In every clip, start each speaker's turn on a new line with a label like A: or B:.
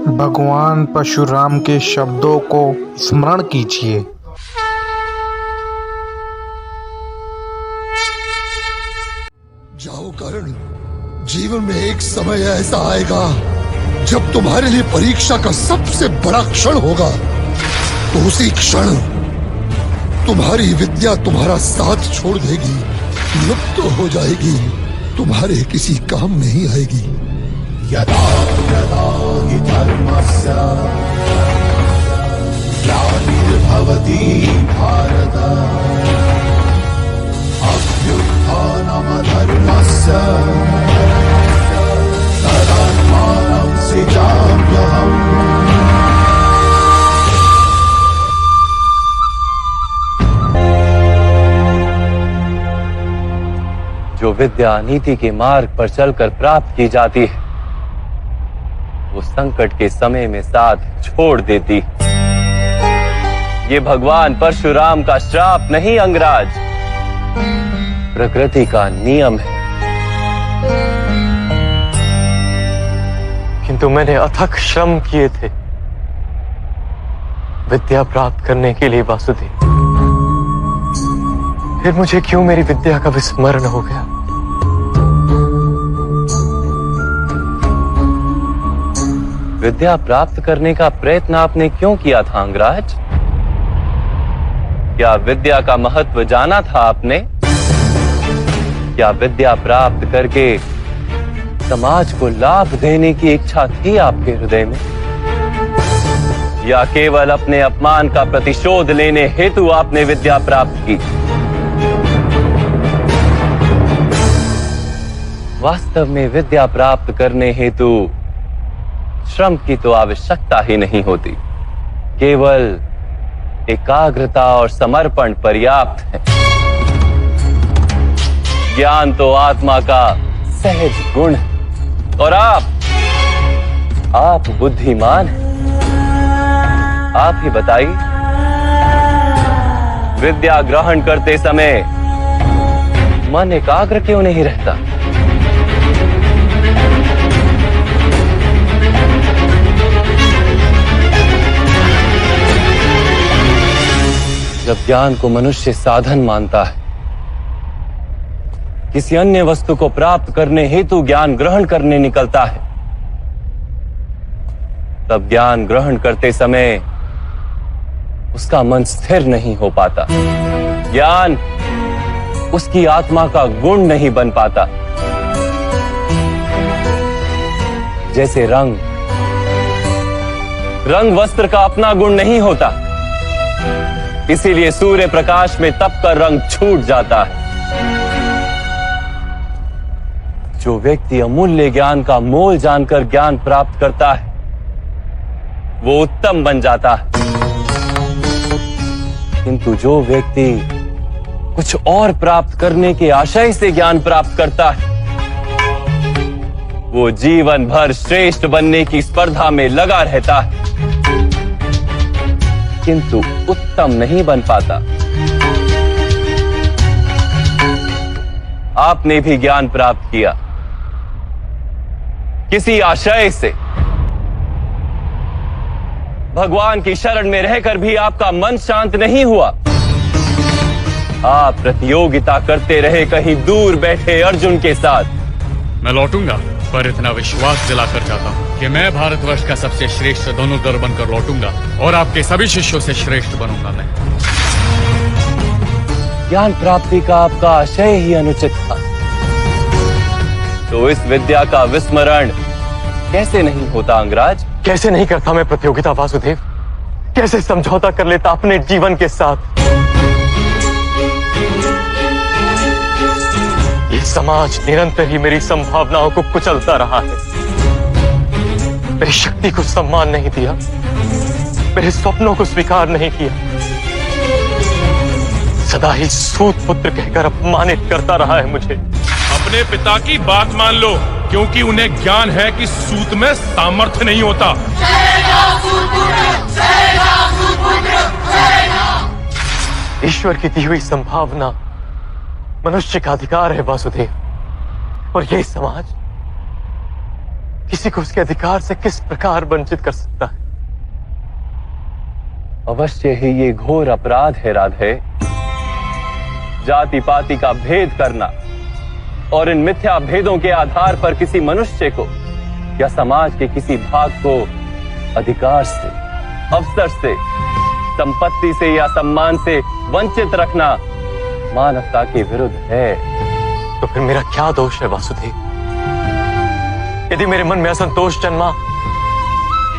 A: भगवान परशुराम के शब्दों को स्मरण कीजिए।
B: जाओ कर्ण, जीवन में एक समय ऐसा आएगा जब तुम्हारे लिए परीक्षा का सबसे बड़ा क्षण होगा। तो उसी क्षण तुम्हारी विद्या तुम्हारा साथ छोड़ देगी, लुप्त तो हो जाएगी, तुम्हारे किसी काम नहीं आएगी। यदा यदा हि धर्मस्य ग्लानिर्भवति भारत अभ्युत्थानमधर्मस्य तदात्मानं सृजाम्यहम्।
C: जो विद्या नीति के मार्ग पर चलकर प्राप्त की जाती है, वो संकट के समय में साथ छोड़ देती। ये भगवान परशुराम का श्राप नहीं अंगराज, प्रकृति का नियम है।
D: किंतु मैंने अथक श्रम किए थे विद्या प्राप्त करने के लिए वासुदेव। फिर मुझे क्यों मेरी विद्या का विस्मरण हो गया?
C: विद्या प्राप्त करने का प्रयत्न आपने क्यों किया था अंगराज? क्या विद्या का महत्व जाना था आपने? क्या विद्या प्राप्त करके समाज को लाभ देने की इच्छा थी आपके हृदय में? या केवल अपने अपमान का प्रतिशोध लेने हेतु आपने विद्या प्राप्त की? वास्तव में विद्या प्राप्त करने हेतु श्रम की तो आवश्यकता ही नहीं होती, केवल एकाग्रता और समर्पण पर्याप्त है। ज्ञान तो आत्मा का सहज गुण है और आप बुद्धिमान हैं। आप ही बताइए, विद्या ग्रहण करते समय मन एकाग्र क्यों नहीं रहता? जब ज्ञान को मनुष्य साधन मानता है, किसी अन्य वस्तु को प्राप्त करने हेतु ज्ञान ग्रहण करने निकलता है, तब ज्ञान ग्रहण करते समय उसका मन स्थिर नहीं हो पाता। ज्ञान उसकी आत्मा का गुण नहीं बन पाता। जैसे रंग वस्त्र का अपना गुण नहीं होता, इसीलिए सूर्य प्रकाश में तपकर रंग छूट जाता है। जो व्यक्ति अमूल्य ज्ञान का मोल जानकर ज्ञान प्राप्त करता है, वो उत्तम बन जाता है। किंतु जो व्यक्ति कुछ और प्राप्त करने के आशय से ज्ञान प्राप्त करता है, वो जीवन भर श्रेष्ठ बनने की स्पर्धा में लगा रहता है, किंतु उत्तम नहीं बन पाता। आपने भी ज्ञान प्राप्त किया किसी आशय से, भगवान की शरण में रहकर भी आपका मन शांत नहीं हुआ। आप प्रतियोगिता करते रहे कहीं दूर बैठे अर्जुन के साथ।
E: मैं लौटूंगा, पर इतना विश्वास दिलाकर जाता हूँ कि मैं भारतवर्ष का सबसे श्रेष्ठ धनुर्धर बनकर लौटूंगा और आपके सभी शिष्यों से श्रेष्ठ बनूंगा मैं।
C: ज्ञान प्राप्ति का आपका आशय ही अनुचित था, तो इस विद्या का विस्मरण कैसे नहीं होता अंगराज?
D: कैसे नहीं करता मैं प्रतियोगिता वासुदेव? कैसे समझौता कर लेता अपने जीवन के साथ? ये समाज निरंतर ही मेरी संभावनाओं को कुचलता रहा है, मेरी शक्ति को सम्मान नहीं दिया, मेरे स्वप्नों को स्वीकार नहीं किया, सदा ही सूत पुत्र कहकर अपमानित करता रहा है मुझे।
F: अपने पिता की बात मान लो, क्योंकि उन्हें ज्ञान है कि सूत में सामर्थ्य नहीं होता।
D: ईश्वर की दी हुई संभावना मनुष्य का अधिकार है वासुदेव, और यह समाज किसी को उसके अधिकार से किस प्रकार वंचित कर सकता है?
C: अवश्य ही ये घोर अपराध है राधे। जाति पाति का भेद करना और इन मिथ्या भेदों के आधार पर किसी मनुष्य को या समाज के किसी भाग को अधिकार से, अवसर से, संपत्ति से या सम्मान से वंचित रखना मानवता के विरुद्ध है।
D: तो फिर मेरा क्या दोष है वासुदेव? यदि मेरे मन में असंतोष जन्मा,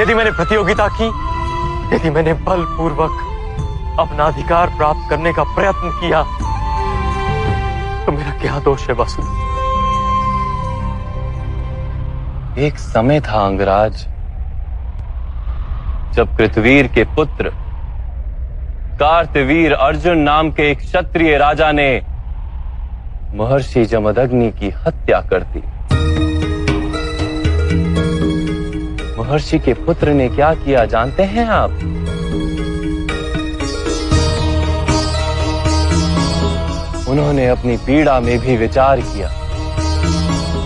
D: यदि मैंने प्रतियोगिता की, यदि मैंने बलपूर्वक अपना अधिकार प्राप्त करने का प्रयत्न किया, तो मेरा क्या दोष है वासुदेव?
C: एक समय था अंगराज जब कृतवीर के पुत्र कार्तवीर अर्जुन नाम के एक क्षत्रिय राजा ने महर्षि जमदग्नि की हत्या कर दी। महर्षि के पुत्र ने क्या किया जानते हैं आप? उन्होंने अपनी पीड़ा में भी विचार किया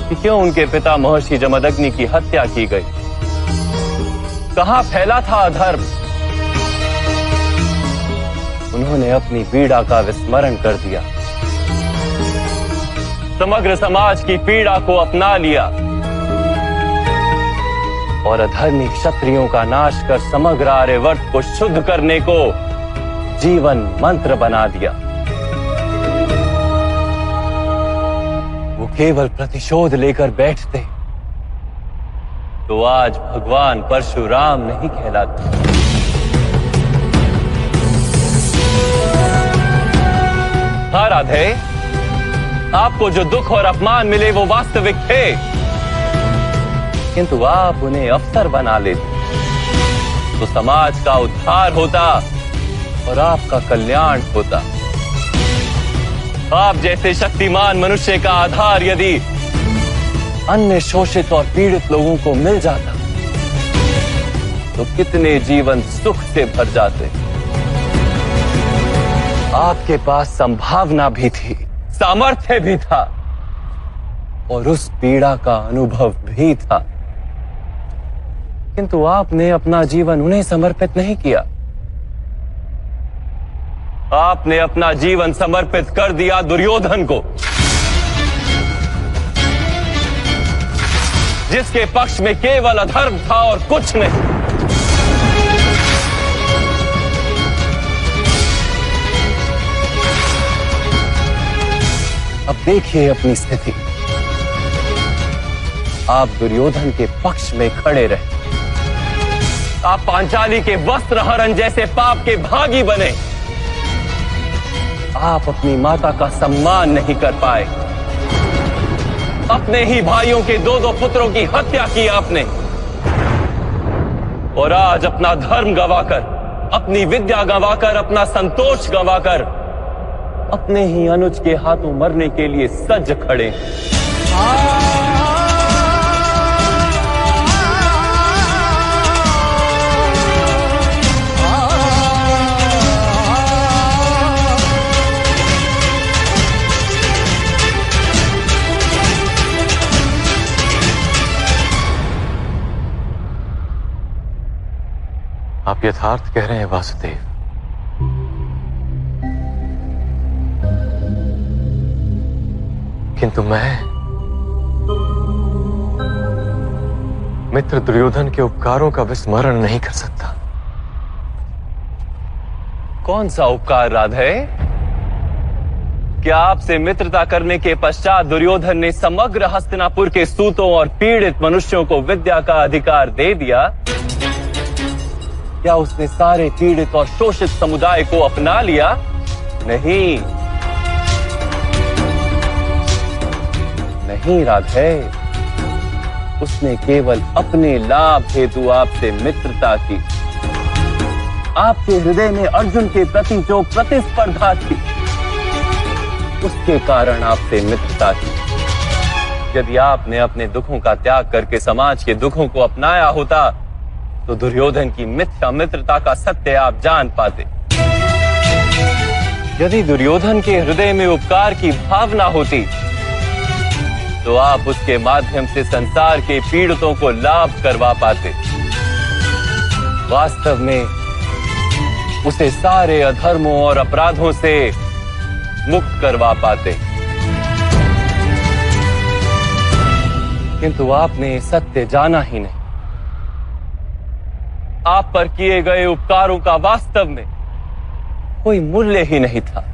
C: कि क्यों उनके पिता महर्षि जमदग्नि की हत्या की गई, कहां फैला था अधर्म। उन्होंने अपनी पीड़ा का विस्मरण कर दिया, समग्र समाज की पीड़ा को अपना लिया और अधर्मी क्षत्रियों का नाश कर समग्र आर्यवर्त को शुद्ध करने को जीवन मंत्र बना दिया। वो केवल प्रतिशोध लेकर बैठते तो आज भगवान परशुराम नहीं कहलाते। हाँ राधे, आपको जो दुख और अपमान मिले वो वास्तविक थे, किंतु आप उन्हें अवसर बना लेते तो समाज का उद्धार होता और आपका कल्याण होता। आप जैसे शक्तिमान मनुष्य का आधार यदि अन्य शोषित और पीड़ित लोगों को मिल जाता तो कितने जीवन सुख से भर जाते। आपके पास संभावना भी थी, सामर्थ्य भी था और उस पीड़ा का अनुभव भी था, किंतु आपने अपना जीवन उन्हें समर्पित नहीं किया। आपने अपना जीवन समर्पित कर दिया दुर्योधन को, जिसके पक्ष में केवल अधर्म था और कुछ नहीं। अब देखिए अपनी स्थिति, आप दुर्योधन के पक्ष में खड़े रहे, आप पांचाली के वस्त्र हरण जैसे पाप के भागी बने, आप अपनी माता का सम्मान नहीं कर पाए, अपने ही भाइयों के दो दो पुत्रों की हत्या की आपने, और आज अपना धर्म गंवाकर, अपनी विद्या गंवाकर, अपना संतोष गंवाकर अपने ही अनुज के हाथों मरने के लिए सज खड़े।
D: आप यथार्थ कह रहे हैं वासुदेव। किंतु मैं मित्र दुर्योधन के उपकारों का विस्मरण नहीं कर सकता।
C: कौन सा उपकार राधे? क्या आपसे मित्रता करने के पश्चात दुर्योधन ने समग्र हस्तिनापुर के सूतों और पीड़ित मनुष्यों को विद्या का अधिकार दे दिया? क्या उसने सारे पीड़ित और शोषित समुदाय को अपना लिया? नहीं, नहीं राधे, उसने केवल अपने लाभ हेतु आपसे मित्रता की। आपके हृदय में अर्जुन के प्रति जो प्रतिस्पर्धा थी, उसके कारण आपसे मित्रता की। यदि आपने अपने दुखों का त्याग करके समाज के दुखों को अपनाया होता तो दुर्योधन की मिथ्या मित्रता का सत्य आप जान पाते। यदि दुर्योधन के हृदय में उपकार की भावना होती तो आप उसके माध्यम से संसार के पीड़ितों को लाभ करवा पाते। वास्तव में उसे सारे अधर्मों और अपराधों से मुक्त करवा पाते। किंतु आपने सत्य जाना ही नहीं। आप पर किए गए उपकारों का वास्तव में कोई मूल्य ही नहीं था।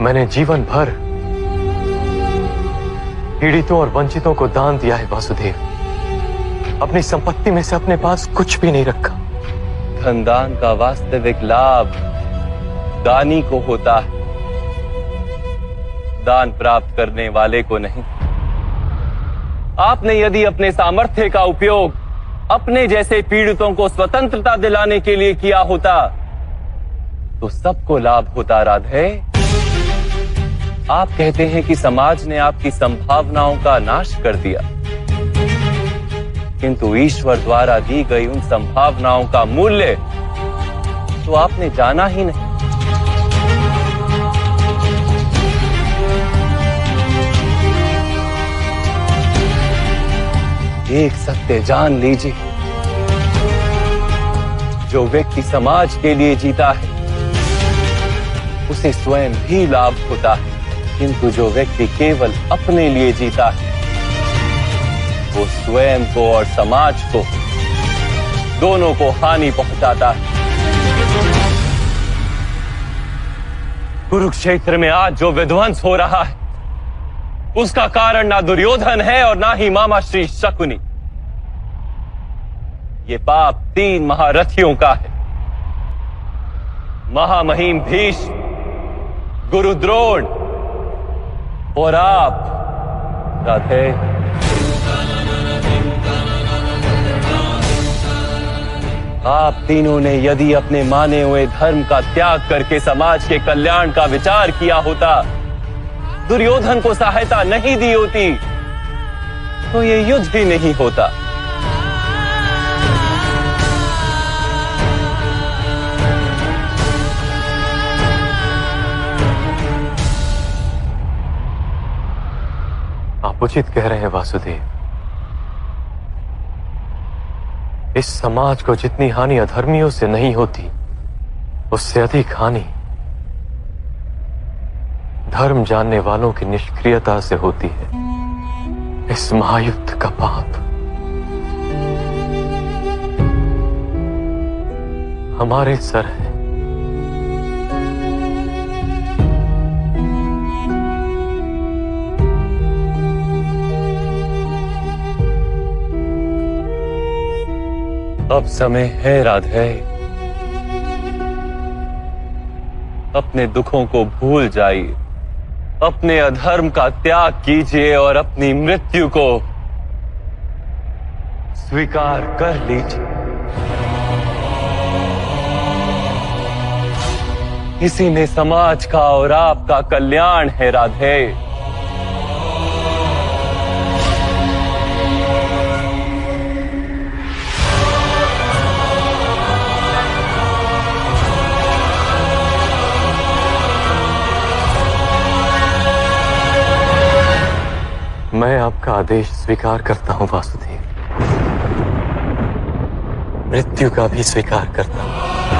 D: मैंने जीवन भर पीड़ितों और वंचितों को दान दिया है वासुदेव। अपनी संपत्ति में से अपने पास कुछ भी नहीं रखा।
C: धनदान का वास्तविक लाभ दानी को होता है, दान प्राप्त करने वाले को नहीं। आपने यदि अपने सामर्थ्य का उपयोग अपने जैसे पीड़ितों को स्वतंत्रता दिलाने के लिए किया होता तो सबको लाभ होता। राधे, आप कहते हैं कि समाज ने आपकी संभावनाओं का नाश कर दिया, किंतु ईश्वर द्वारा दी गई उन संभावनाओं का मूल्य तो आपने जाना ही नहीं। एक सत्य जान लीजिए, जो व्यक्ति समाज के लिए जीता है उसे स्वयं भी लाभ होता है, किंतु जो व्यक्ति केवल अपने लिए जीता है वो स्वयं को और समाज को दोनों को हानि पहुंचाता है। कुरुक्षेत्र में आज जो विध्वंस हो रहा है उसका कारण ना दुर्योधन है और ना ही मामा श्री शकुनी। ये पाप 3 महारथियों का है, महामहिम भीष्म, गुरु द्रोण और आप राधे। आप तीनों ने यदि अपने माने हुए धर्म का त्याग करके समाज के कल्याण का विचार किया होता, दुर्योधन को सहायता नहीं दी होती तो ये युद्ध ही नहीं होता।
D: आप उचित कह रहे हैं वासुदेव। इस समाज को जितनी हानि अधर्मियों से नहीं होती उससे अधिक हानि धर्म जानने वालों की निष्क्रियता से होती है। इस महायुद्ध का पाप हमारे सर है।
C: अब समय है राधे, अपने दुखों को भूल जाइए, अपने अधर्म का त्याग कीजिए और अपनी मृत्यु को स्वीकार कर लीजिए। इसी में समाज का और आपका कल्याण है राधे।
D: मैं आपका आदेश स्वीकार करता हूं वासुदेव, मृत्यु का भी स्वीकार करता हूं।